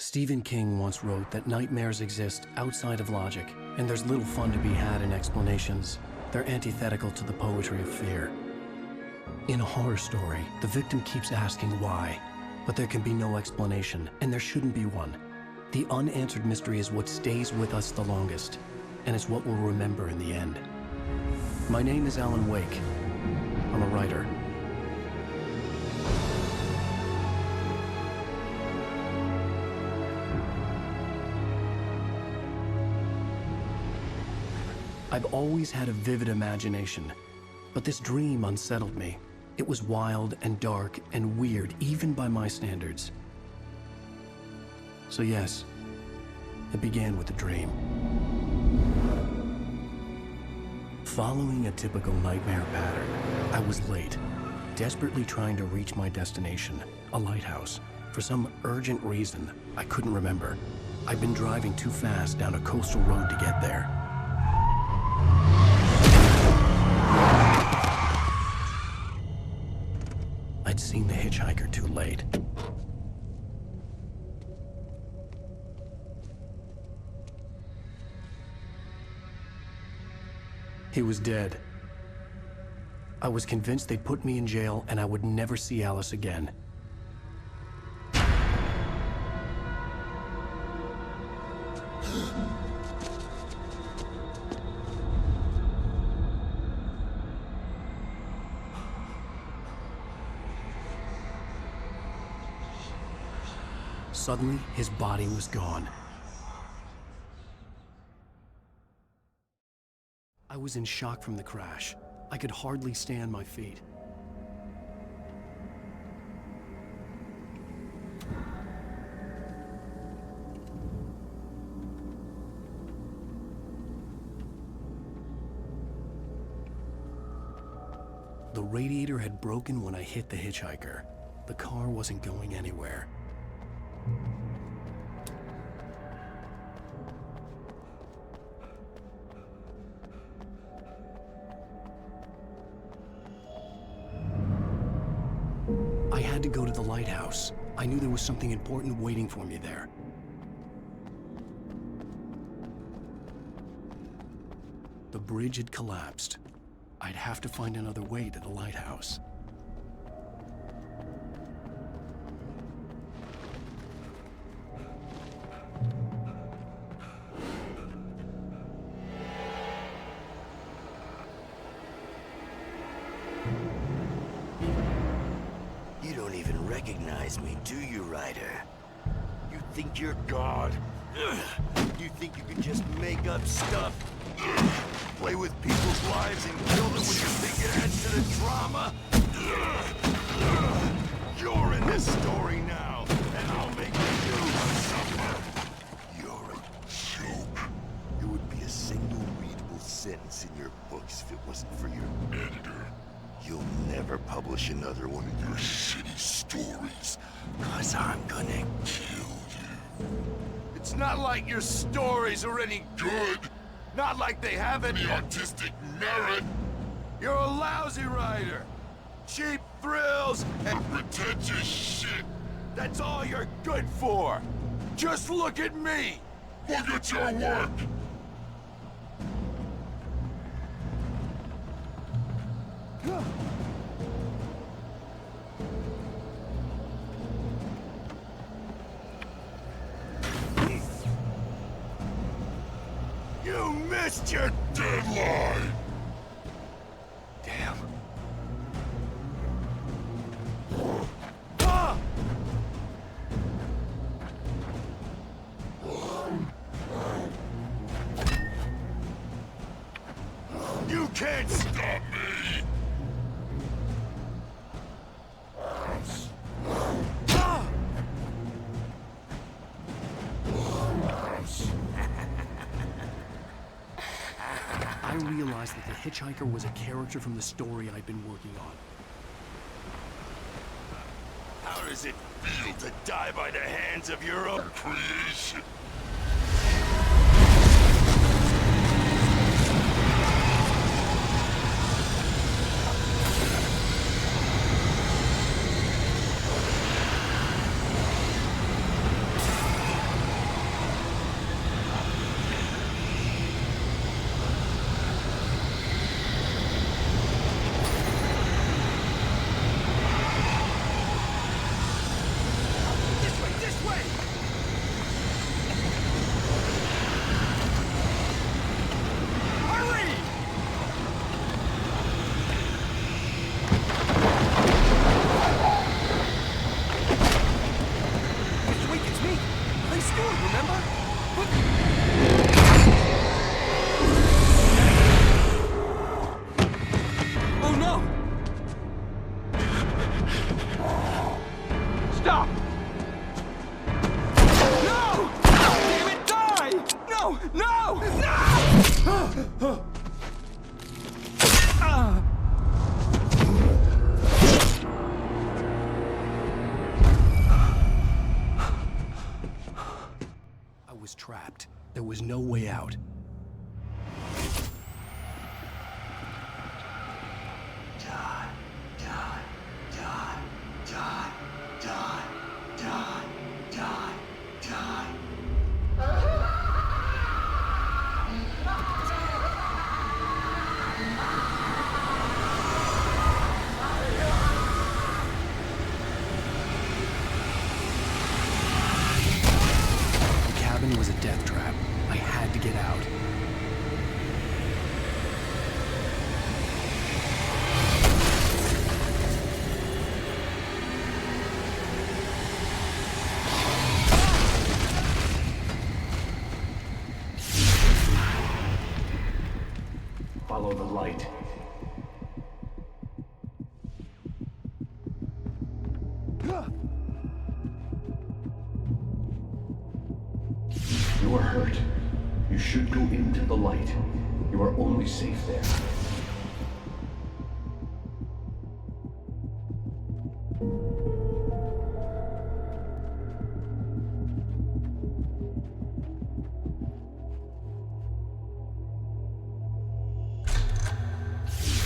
Stephen King once wrote that nightmares exist outside of logic, and there's little fun to be had in explanations. They're antithetical to the poetry of fear. In a horror story, the victim keeps asking why, but there can be no explanation, and there shouldn't be one. The unanswered mystery is what stays with us the longest, and it's what we'll remember in the end. My name is Alan Wake. I'm a writer. I've always had a vivid imagination, but this dream unsettled me. It was wild and dark and weird, even by my standards. So yes, it began with a dream. Following a typical nightmare pattern, I was late, desperately trying to reach my destination, a lighthouse. For some urgent reason, I couldn't remember. I'd been driving too fast down a coastal road to get there. I'd seen the hitchhiker too late. He was dead. I was convinced they'd put me in jail and I would never see Alice again. Suddenly, his body was gone. I was in shock from the crash. I could hardly stay on my feet. The radiator had broken when I hit the hitchhiker. The car wasn't going anywhere. I had to go to the lighthouse. I knew there was something important waiting for me there. The bridge had collapsed. I'd have to find another way to the lighthouse. You don't even recognize me, do you, Ryder? You think you're God? You think you can just make up stuff? Play with people's lives and kill them when you think it adds to the drama? You're in this story now, and I'll make you suffer. You're a joke. It would be a single readable sentence in your books if it wasn't for your editor. You'll never publish another one of your shitty stories, 'cause I'm gonna kill you. It's not like your stories are any good. Not like they have any artistic merit. You're a lousy writer. Cheap thrills and pretentious shit. That's all you're good for. Just look at me. Look at your work. You missed your deadline! Damn. Ah! You can't stop me! Ah! I realized that the hitchhiker was a character from the story I'd been working on. How does it feel to die by the hands of your own creation? trapped. There was no way out. The cabin was a death trap. I had to get out. Follow the light. You are hurt. You should go into the light. You are only safe there.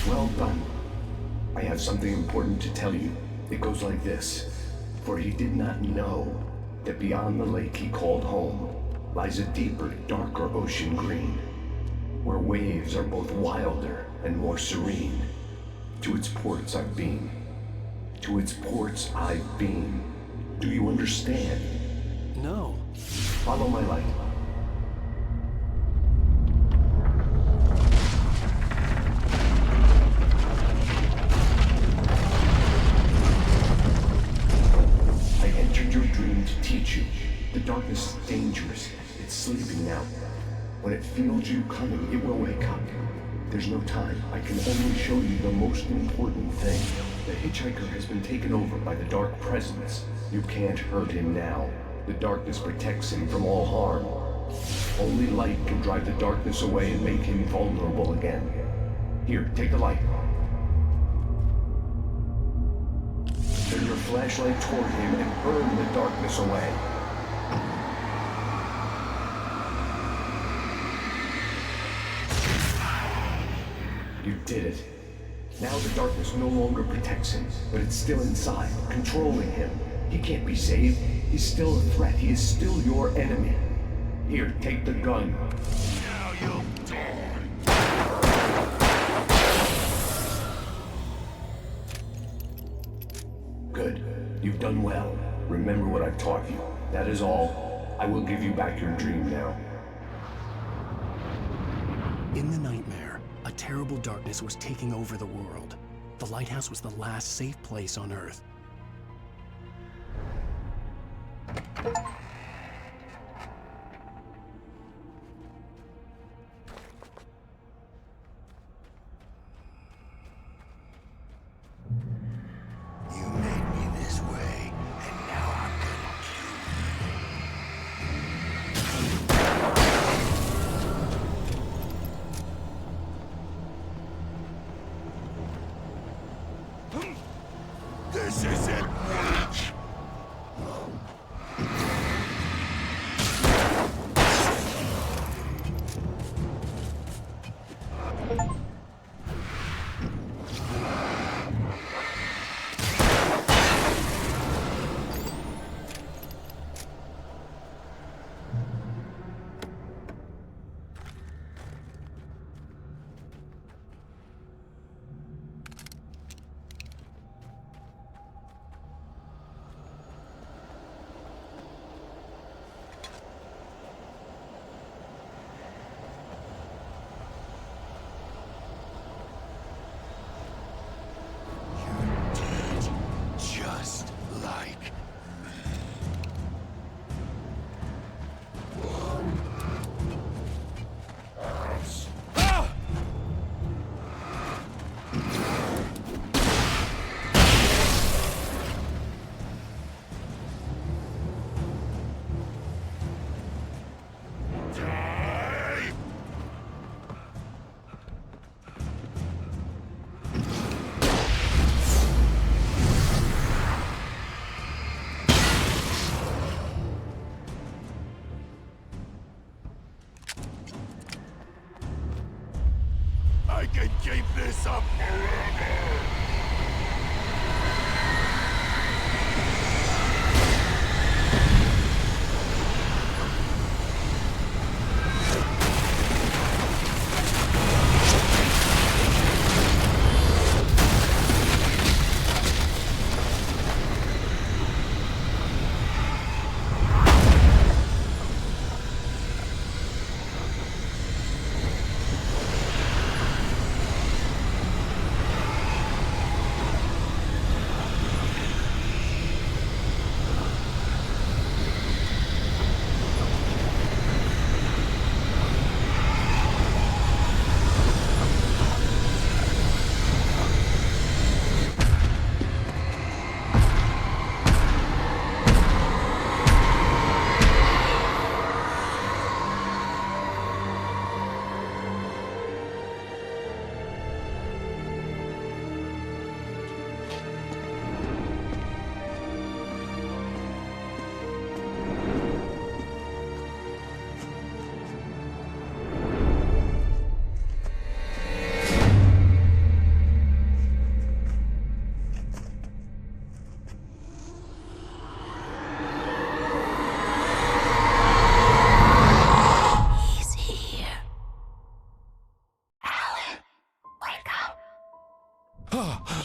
Well done. I have something important to tell you. It goes like this. For he did not know that beyond the lake he called home lies a deeper, darker ocean green, where waves are both wilder and more serene. To its ports I've been. To its ports I've been. Do you understand? No. Follow my light. I entered your dream to teach you. The darkness is dangerous. It's sleeping now. When it feels you coming, it will wake up. There's no time. I can only show you the most important thing. The hitchhiker has been taken over by the dark presence. You can't hurt him now. The darkness protects him from all harm. Only light can drive the darkness away and make him vulnerable again. Here, take the light. Turn your flashlight toward him and burn the darkness away. You did it. Now the darkness no longer protects him, but it's still inside, controlling him. He can't be saved. He's still a threat. He is still your enemy. Here, take the gun. Now you'll die. Good. You've done well. Remember what I've taught you. That is all. I will give you back your dream now. In the nightmare, a terrible darkness was taking over the world. The lighthouse was the last safe place on Earth. You made me this way, and now I'm gonna kill you. This can keep this up forever!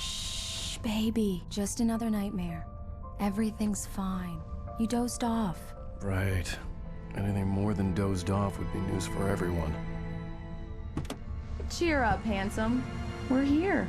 Shh, baby. Just another nightmare. Everything's fine. You dozed off. Right. Anything more than dozed off would be news for everyone. Cheer up, handsome. We're here.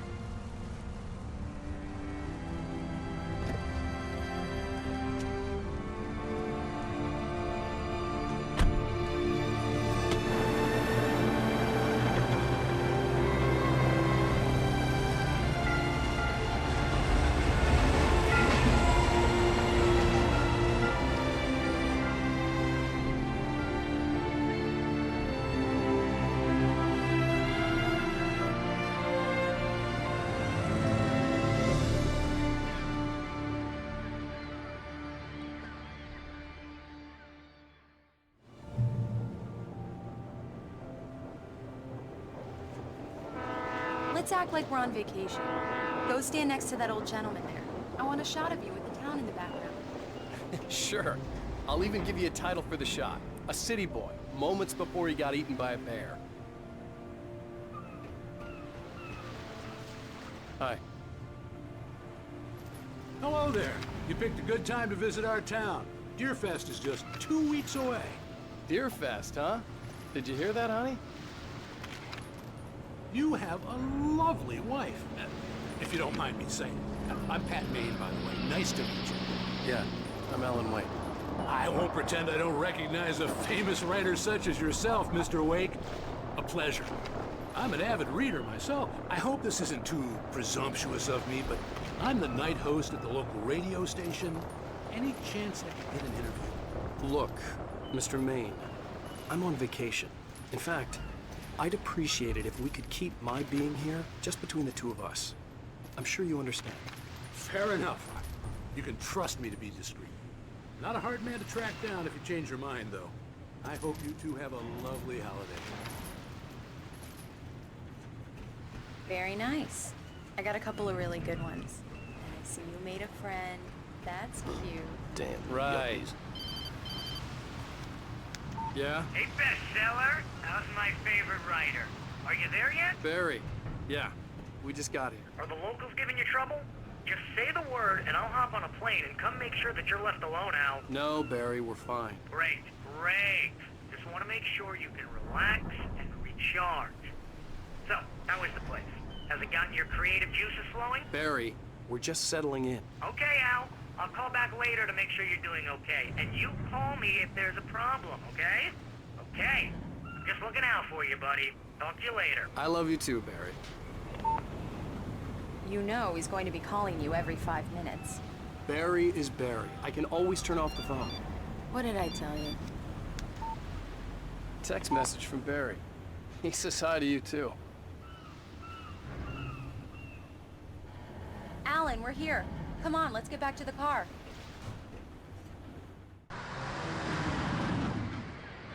Let's act like we're on vacation. Go stand next to that old gentleman there. I want a shot of you with the town in the background. Sure. I'll even give you a title for the shot. A city boy, moments before he got eaten by a bear. Hi. Hello there. You picked a good time to visit our town. Deerfest is just 2 weeks away. Deerfest, huh? Did you hear that, honey? You have a lovely wife, if you don't mind me saying. I'm Pat Maine, by the way. Nice to meet you. Yeah, I'm Alan Wake. I won't pretend I don't recognize a famous writer such as yourself, Mr. Wake. A pleasure. I'm an avid reader myself. I hope this isn't too presumptuous of me, but I'm the night host at the local radio station. Any chance I could get an interview? Look, Mr. Maine, I'm on vacation. In fact, I'd appreciate it if we could keep my being here just between the two of us. I'm sure you understand. Fair enough. You can trust me to be discreet. Not a hard man to track down if you change your mind, though. I hope you two have a lovely holiday. Very nice. I got a couple of really good ones. And I see you made a friend. That's cute. Damn. Right. Yeah? Hey, bestseller. How's my favorite writer? Are you there yet? Barry. Yeah. We just got here. Are the locals giving you trouble? Just say the word and I'll hop on a plane and come make sure that you're left alone, Al. No, Barry, we're fine. Great, great. Just want to make sure you can relax and recharge. So, how is the place? Has it gotten your creative juices flowing? Barry, we're just settling in. Okay, Al. I'll call back later to make sure you're doing okay. And you call me if there's a problem, okay? Okay. I'm just looking out for you, buddy. Talk to you later. I love you too, Barry. You know he's going to be calling you every 5 minutes. Barry is Barry. I can always turn off the phone. What did I tell you? Text message from Barry. He says hi to you too. Alan, we're here. Come on, let's get back to the car.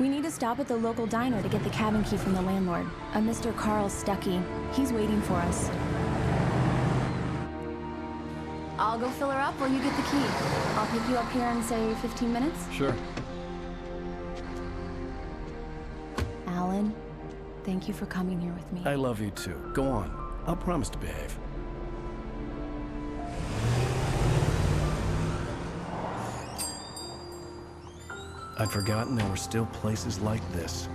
We need to stop at the local diner to get the cabin key from the landlord, a Mr. Carl Stuckey. He's waiting for us. I'll go fill her up while you get the key. I'll pick you up here in, say, 15 minutes? Sure. Alan, thank you for coming here with me. I love you too. Go on. I'll promise to behave. I'd forgotten there were still places like this.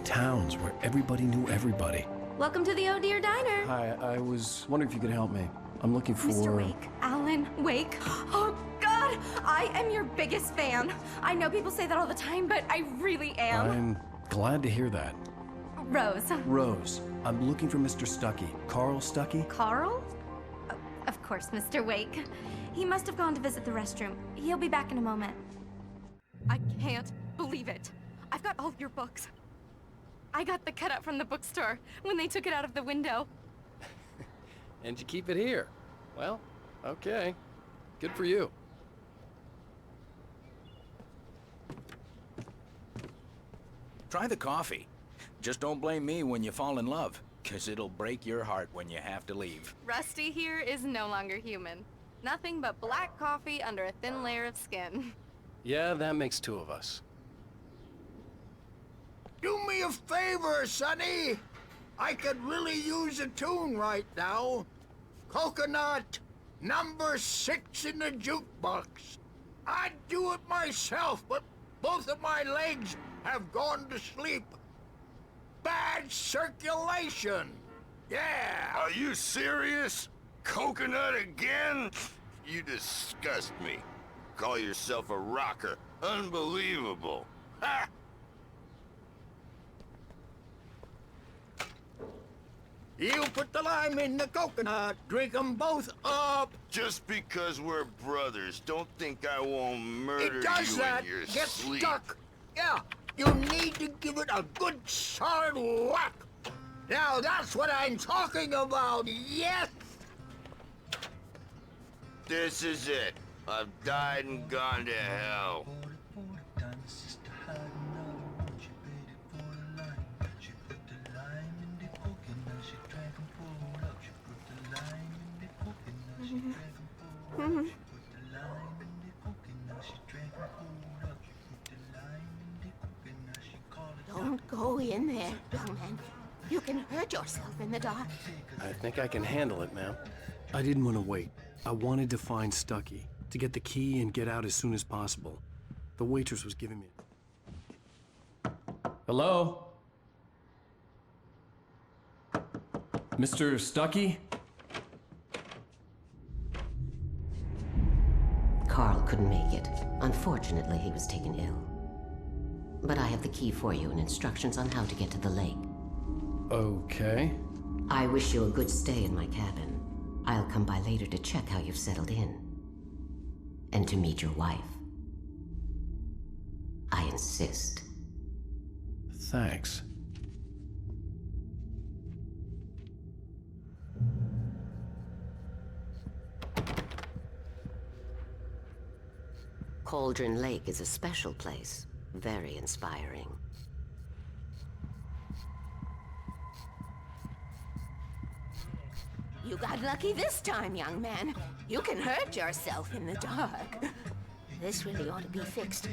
Towns where everybody knew everybody. Welcome to the Oh Dear Diner. Hi, I was wondering if you could help me. I'm looking for... Mr. Wake. Alan Wake. Oh, God! I am your biggest fan. I know people say that all the time, but I really am. I'm glad to hear that. Rose. Rose, I'm looking for Mr. Stuckey. Carl Stuckey? Carl? Oh, of course, Mr. Wake. He must have gone to visit the restroom. He'll be back in a moment. I can't believe it. I've got all your books. I got the cutout from the bookstore when they took it out of the window. And you keep it here. Well, okay. Good for you. Try the coffee. Just don't blame me when you fall in love, 'cause it'll break your heart when you have to leave. Rusty here is no longer human. Nothing but black coffee under a thin layer of skin. Yeah, that makes two of us. Do me a favor, Sonny. I could really use a tune right now. Coconut, number 6 in the jukebox. I'd do it myself, but both of my legs have gone to sleep. Bad circulation. Yeah. Are you serious? Coconut again? You disgust me. Call yourself a rocker. Unbelievable. Ha! You put the lime in the coconut. Drink 'em both up. Just because we're brothers, don't think I won't murder It does you that. in your Get sleep. stuck. Yeah. You need to give it a good solid whack. Now that's what I'm talking about. Yes. This is it. I've died and gone to hell. Don't go in there, young man. You can hurt yourself in the dark. I think I can handle it, ma'am. I didn't want to wait. I wanted to find Stuckey, to get the key and get out as soon as possible. The waitress was giving me... Hello? Mr. Stuckey? Carl couldn't make it. Unfortunately, he was taken ill. But I have the key for you and instructions on how to get to the lake. Okay. I wish you a good stay in my cabin. I'll come by later to check how you've settled in. And to meet your wife. I insist. Thanks. Cauldron Lake is a special place. Very inspiring. You got lucky this time, young man. You can hurt yourself in the dark. This really ought to be fixed.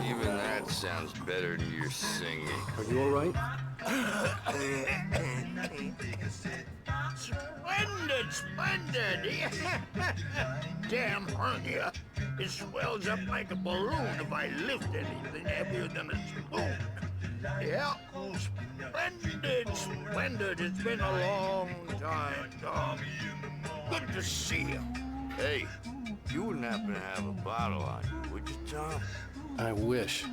Even that sounds better than your singing. Are you all right? Splendid, splendid. Damn hernia. It swells up like a balloon if I lift anything heavier than a spoon. Yeah, splendid, splendid. It's been a long time, Tom. Good to see you. Hey, you wouldn't happen to have a bottle on you, would you, Tom? I wish.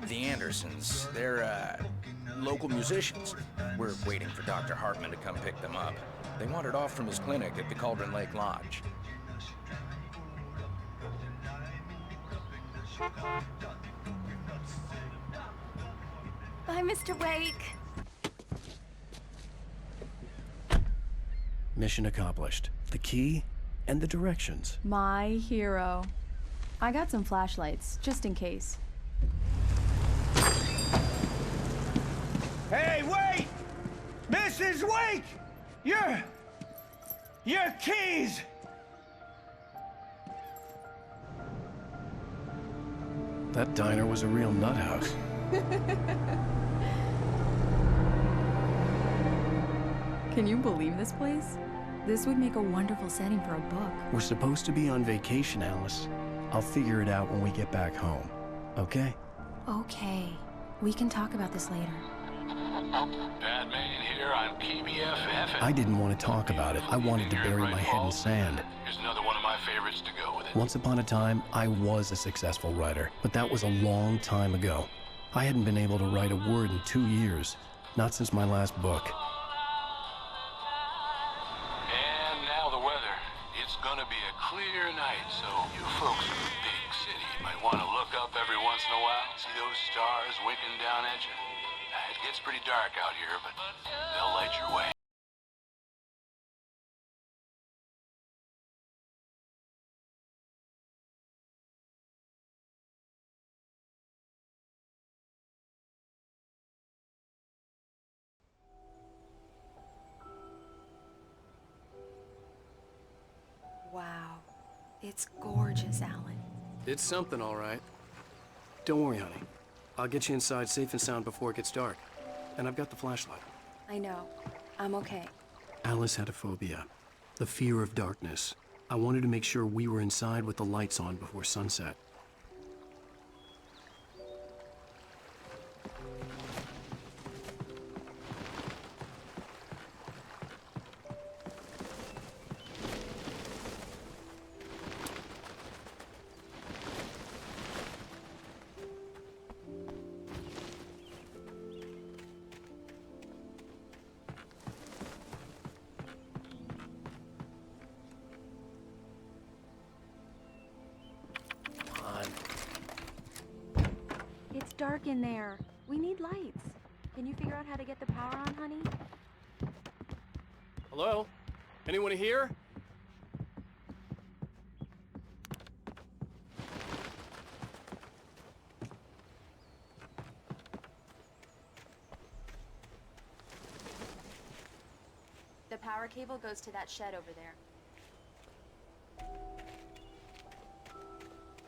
The Andersons, they're, local musicians. We're waiting for Dr. Hartman to come pick them up. They wandered off from his clinic at the Cauldron Lake Lodge. Bye, Mr. Wake. Mission accomplished. The key and the directions. My hero. I got some flashlights, just in case. Hey, wait! Mrs. Wake! Your keys! That diner was a real nut house. Can you believe this place? This would make a wonderful setting for a book. We're supposed to be on vacation, Alice. I'll figure it out when we get back home. Okay? Okay. We can talk about this later. Batman here on PBFF. I didn't want to talk about it. I wanted to bury my head in sand. Here's another one of my favorites to go with it. Once upon a time, I was a successful writer, but that was a long time ago. I hadn't been able to write a word in 2 years, not since my last book. And now the weather. It's gonna be a clear night, so you folks in the big city might want to look up every once in a while, see those stars winking down at you. It gets pretty dark out here, but they'll light your way. Wow. It's gorgeous, Alan. It's something, all right. Don't worry, honey. I'll get you inside safe and sound before it gets dark. And I've got the flashlight. I know. I'm okay. Alice had a phobia, the fear of darkness. I wanted to make sure we were inside with the lights on before sunset. It's dark in there. We need lights. Can you figure out how to get the power on, honey? Hello? Anyone here? The power cable goes to that shed over there.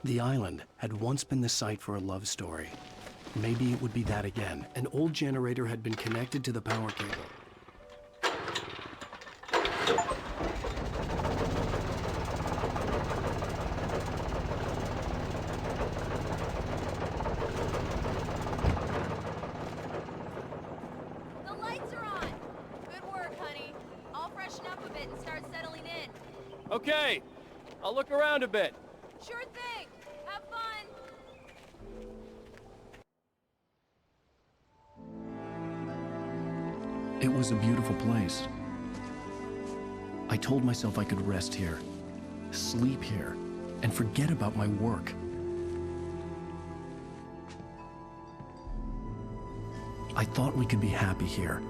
The island had once been the site for a love story. Maybe it would be that again. An old generator had been connected to the power cable. The lights are on! Good work, honey. I'll freshen up a bit and start settling in. Okay. I'll look around a bit. Sure thing! Have fun! It was a beautiful place. I told myself I could rest here, sleep here, and forget about my work. I thought we could be happy here.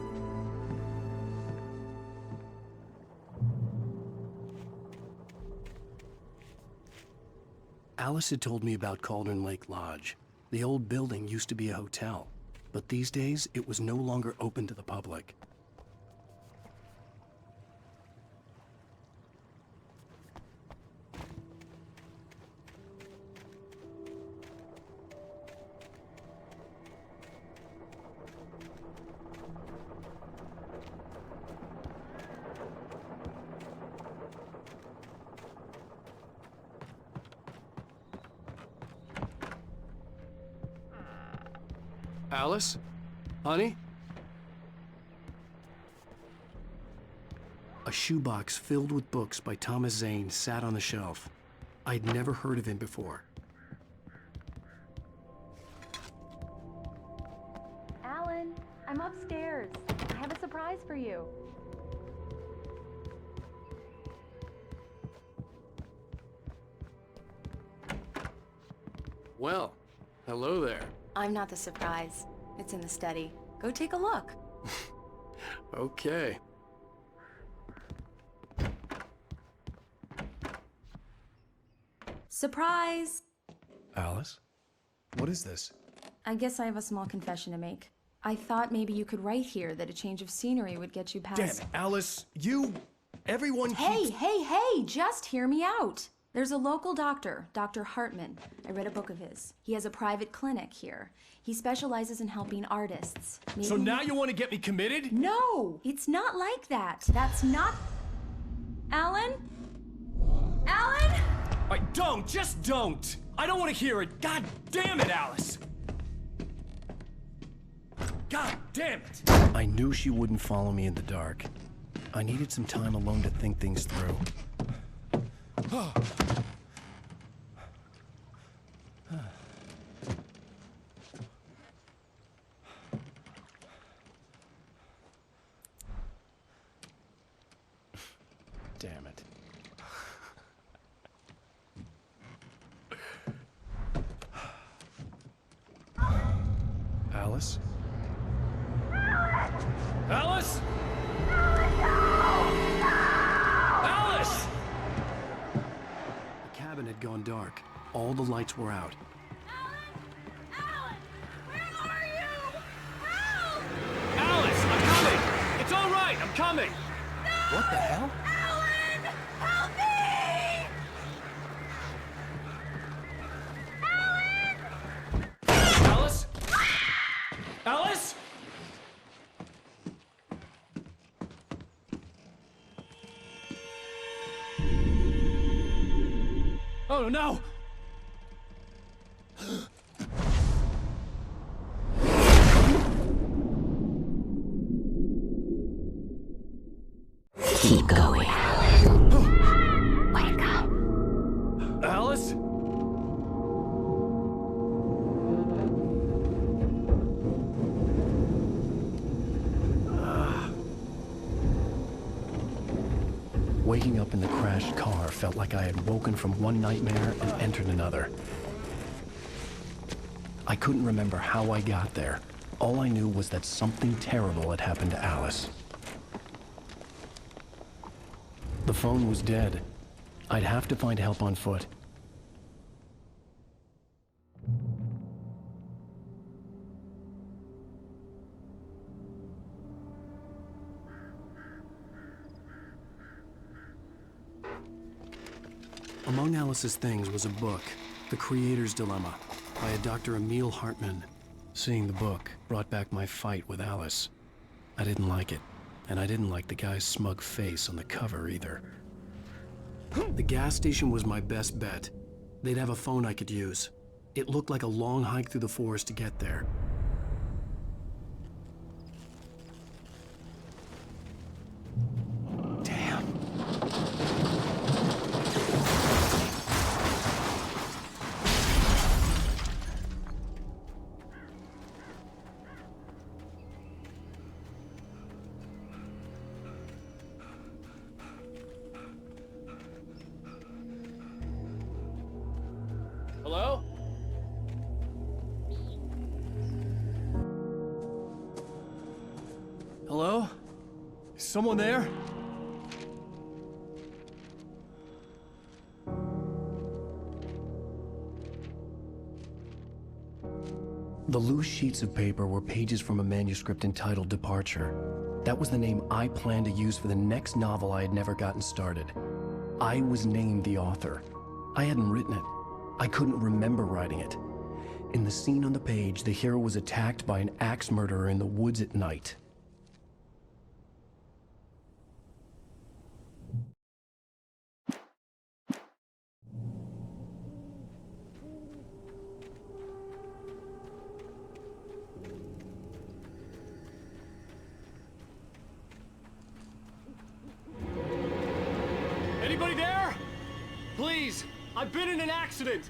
Alice had told me about Cauldron Lake Lodge. The old building used to be a hotel, but these days it was no longer open to the public. Alice? Honey? A shoebox filled with books by Thomas Zane sat on the shelf. I'd never heard of him before. Alan, I'm upstairs. I have a surprise for you. Well, hello there. I'm not the surprise. It's in the study. Go take a look. Okay. Surprise! Alice? What is this? I guess I have a small confession to make. I thought maybe you could write here that a change of scenery would get you past... Damn it, Alice, everyone Hey, keeps... hey, just hear me out. There's a local doctor, Dr. Hartman. I read a book of his. He has a private clinic here. He specializes in helping artists. Maybe... So now you want to get me committed? No, it's not like that. That's not... Alan? Alan? Just don't! I don't want to hear it! God damn it, Alice! God damn it! I knew she wouldn't follow me in the dark. I needed some time alone to think things through. Damn it. Alice? Alice? Alice! The cabin had gone dark. All the lights were out. Alan! Where are you? Help! Alice, I'm coming! It's all right, I'm coming! No! What the hell? Alan! Help me! Alan! Alice? Alice? Oh no! Keep going. Wake up. Alice? Waking up in the crashed car felt like I had woken from one nightmare and entered another. I couldn't remember how I got there. All I knew was that something terrible had happened to Alice. The phone was dead. I'd have to find help on foot. Among Alice's things was a book, The Creator's Dilemma, by a Dr. Emil Hartman. Seeing the book brought back my fight with Alice. I didn't like it, and I didn't like the guy's smug face on the cover either. The gas station was my best bet. They'd have a phone I could use. It looked like a long hike through the forest to get there. Damn. Hello? Hello? Is someone there? The loose sheets of paper were pages from a manuscript entitled Departure. That was the name I planned to use for the next novel I had never gotten started. I was named the author. I hadn't written it. I couldn't remember writing it. In the scene on the page, the hero was attacked by an axe murderer in the woods at night. Anybody there? Please, I've been in an accident.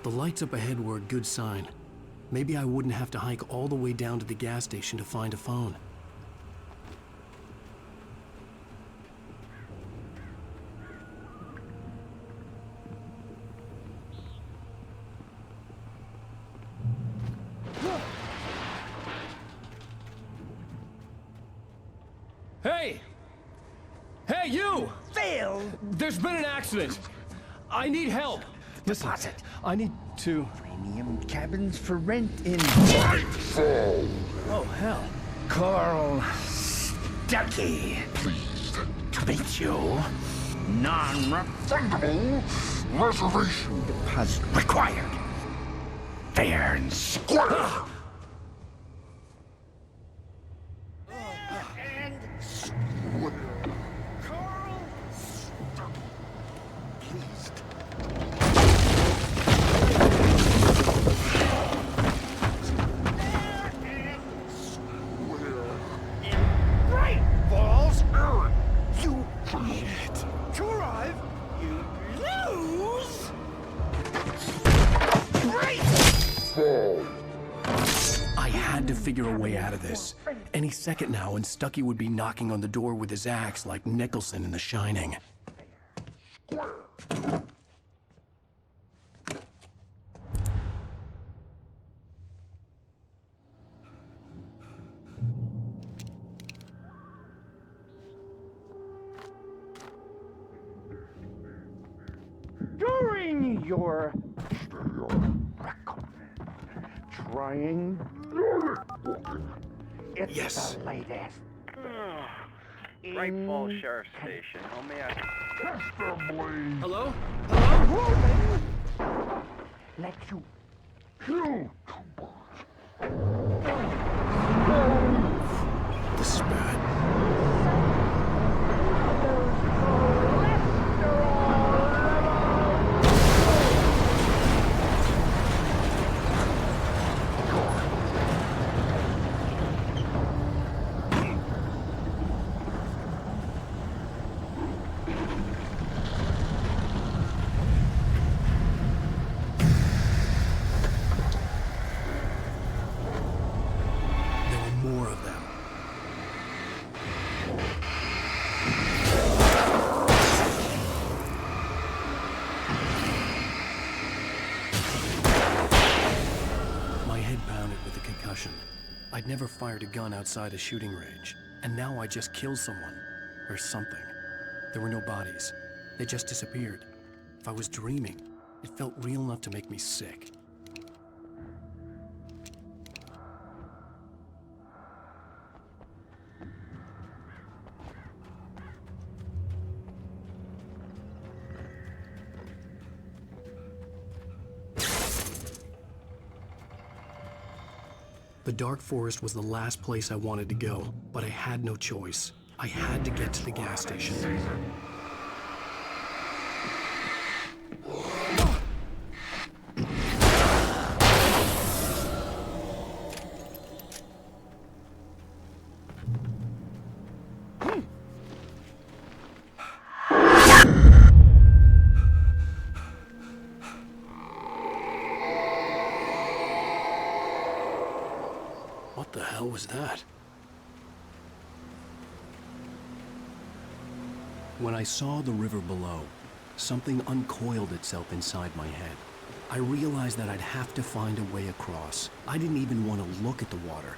The lights up ahead were a good sign. Maybe I wouldn't have to hike all the way down to the gas station to find a phone. There's been an accident. I need help. Listen, I need to... Premium cabins for rent in... Oh, hell. Carl Stuckey. Pleased to meet you. Non-refundable reservation deposit required. Fair and square. I had to figure a way out of this. Any second now, and Stuckey would be knocking on the door with his axe like Nicholson in The Shining. During your trying it's Yes. the latest. Great Falls Sheriff Station. How may I... Hello? Let you kill. This is bad. More of them. My head pounded with a concussion. I'd never fired a gun outside a shooting range, and now I just killed someone. Or something. There were no bodies. They just disappeared. If I was dreaming, it felt real enough to make me sick. The dark forest was the last place I wanted to go, but I had no choice. I had to get to the gas station. What the hell was that? When I saw the river below, something uncoiled itself inside my head. I realized that I'd have to find a way across. I didn't even want to look at the water.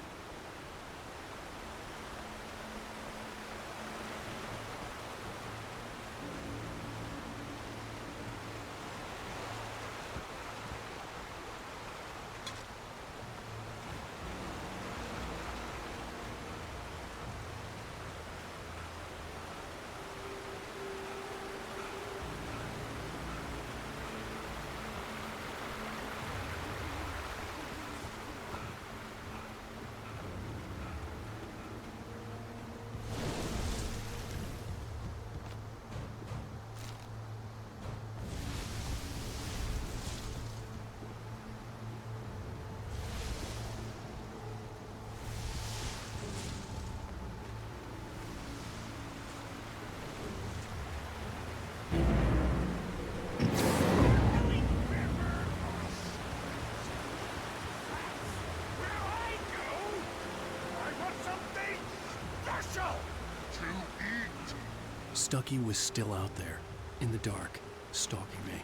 Stuckey was still out there, in the dark, stalking me.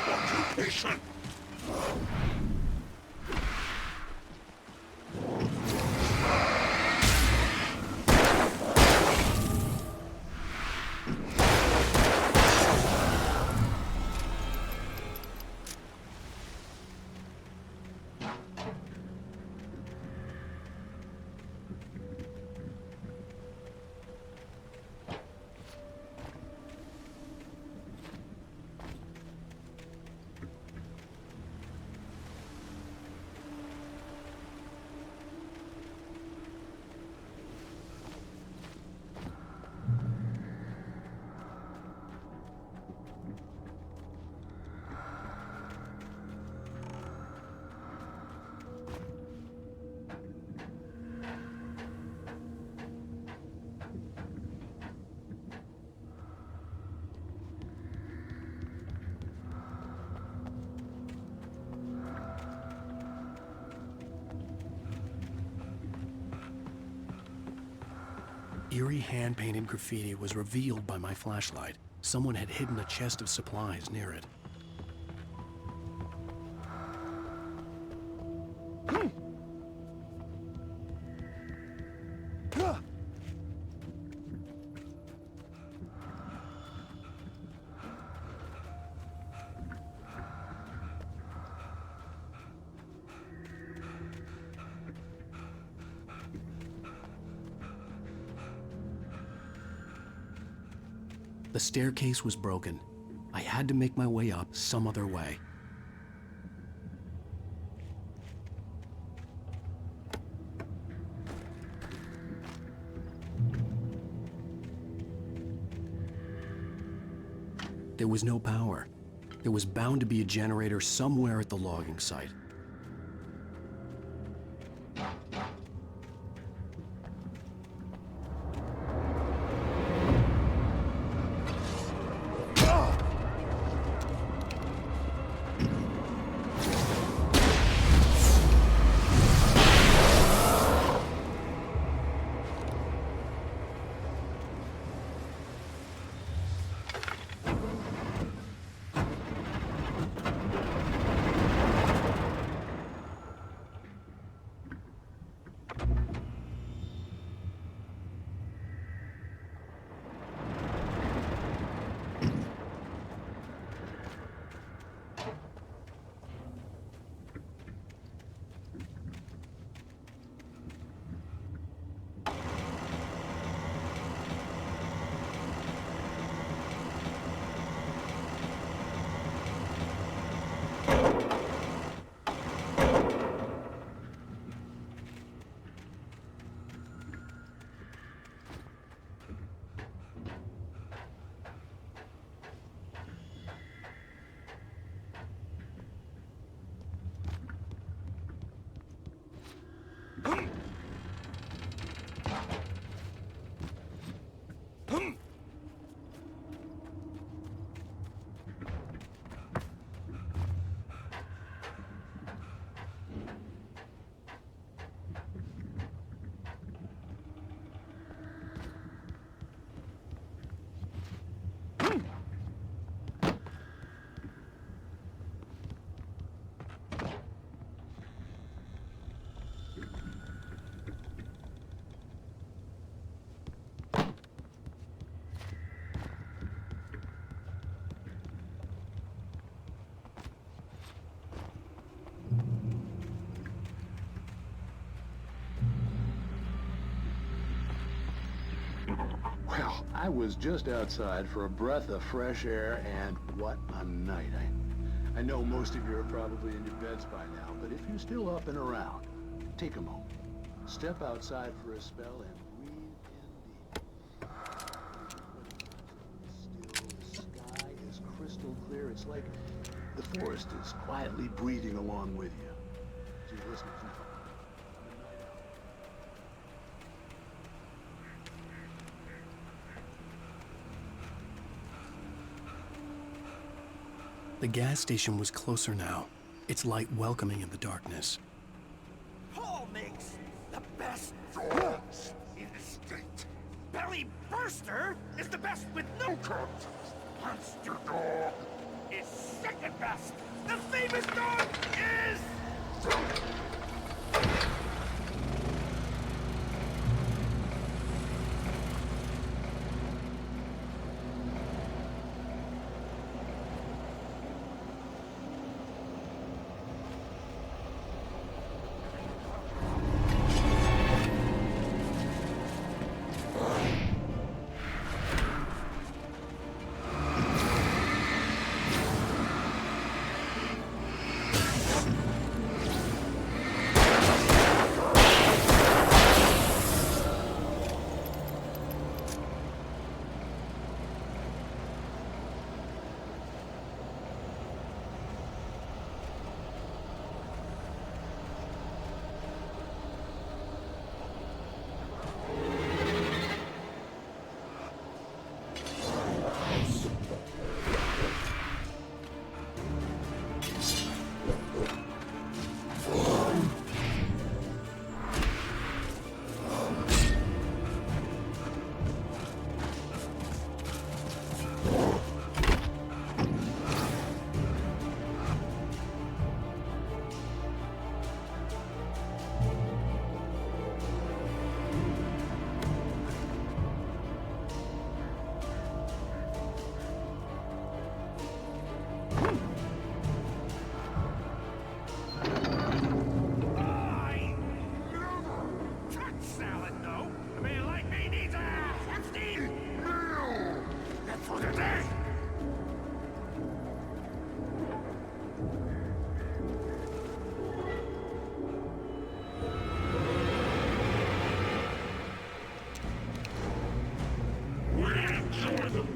Occupation. Eerie hand-painted graffiti was revealed by my flashlight. Someone had hidden a chest of supplies near it. The staircase was broken. I had to make my way up some other way. There was no power. There was bound to be a generator somewhere at the logging site. Well, I was just outside for a breath of fresh air, and what a night. I know most of you are probably in your beds by now, but if you're still up and around, take a moment. Step outside for a spell and breathe in deep. Still, the sky is crystal clear. It's like the forest is quietly breathing along with you. So you're listening to The gas station was closer now, its light welcoming in the darkness. Paul makes the best dogs in the state. Belly Burster is the best with no coat. Monster Dog is second best. The famous dog is...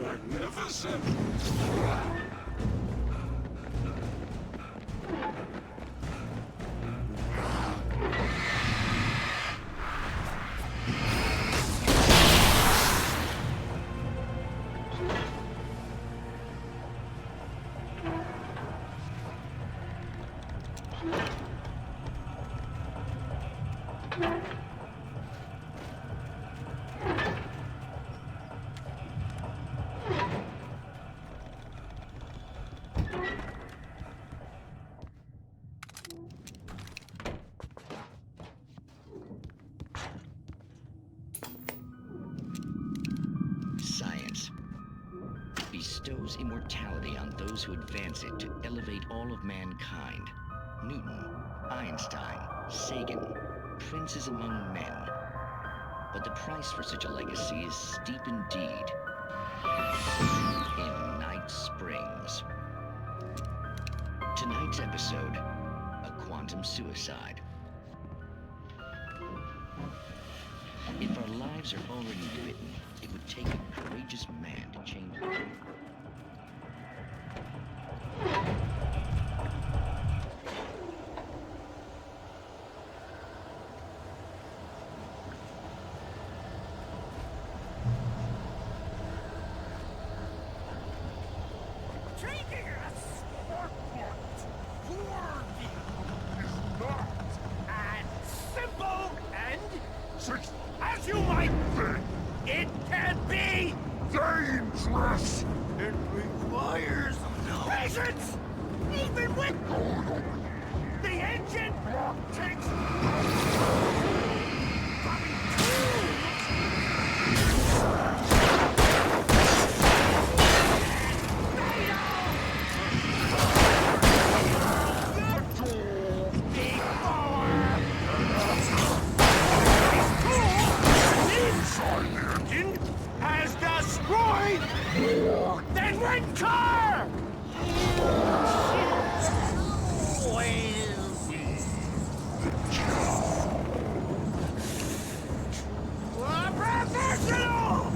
Magnificent! Science bestows immortality on those who advance it to elevate all of mankind. Newton, Einstein, Sagan, princes among men. But the price for such a legacy is steep indeed. In Night Springs. Tonight's episode, a quantum suicide. If our lives are already written, it would take a courageous man to change them. Taking a smartphone toward you is not as simple and as you might think. It can be dangerous. It requires patience, even with the engine block takes. Has destroyed more than one car! Professional!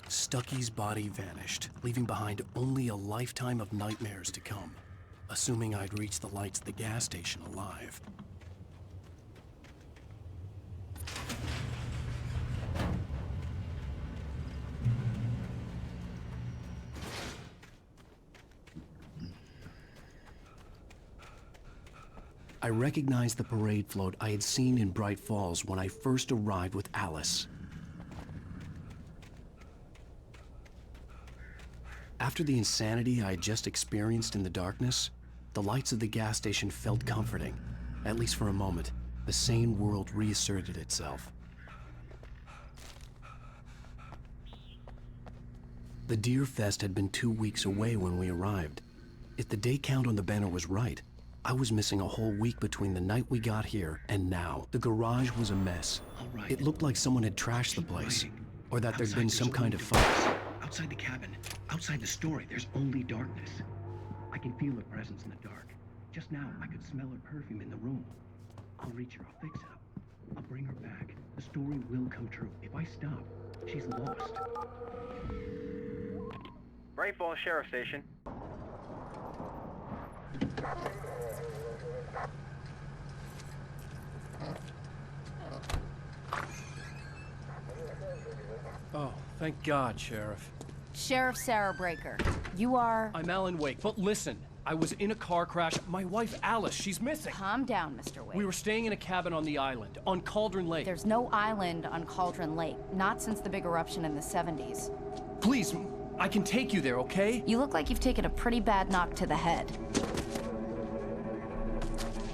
Stucky's body vanished, leaving behind only a lifetime of nightmares to come, assuming I'd reach the lights of the gas station alive. I recognized the parade float I had seen in Bright Falls when I first arrived with Alice. After the insanity I had just experienced in the darkness, the lights of the gas station felt comforting. At least for a moment, the sane world reasserted itself. The Deer Fest had been 2 weeks away when we arrived. If the day count on the banner was right, I was missing a whole week between the night we got here and now. The garage was a mess. It looked like someone had trashed the place, or that there'd been some kind of fight. Outside the cabin, outside the story, there's only darkness. I can feel her presence in the dark. Just now, I could smell her perfume in the room. I'll reach her, I'll fix it up. I'll bring her back. The story will come true. If I stop, she's lost. Bright Falls Sheriff Station. Oh, thank God, Sheriff. Sheriff Sarah Breaker, you are... I'm Alan Wake, but listen, I was in a car crash. My wife, Alice, she's missing. Calm down, Mr. Wake. We were staying in a cabin on the island, on Cauldron Lake. There's no island on Cauldron Lake, not since the big eruption in the 70s. Please, I can take you there, okay? You look like you've taken a pretty bad knock to the head.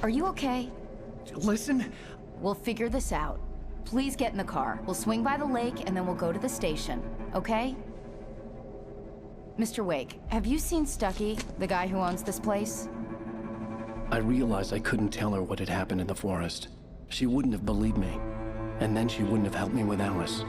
Are you okay? Listen. We'll figure this out. Please get in the car. We'll swing by the lake and then we'll go to the station, okay? Mr. Wake, have you seen Stucky, the guy who owns this place? I realized I couldn't tell her what had happened in the forest. She wouldn't have believed me. And then she wouldn't have helped me with Alice.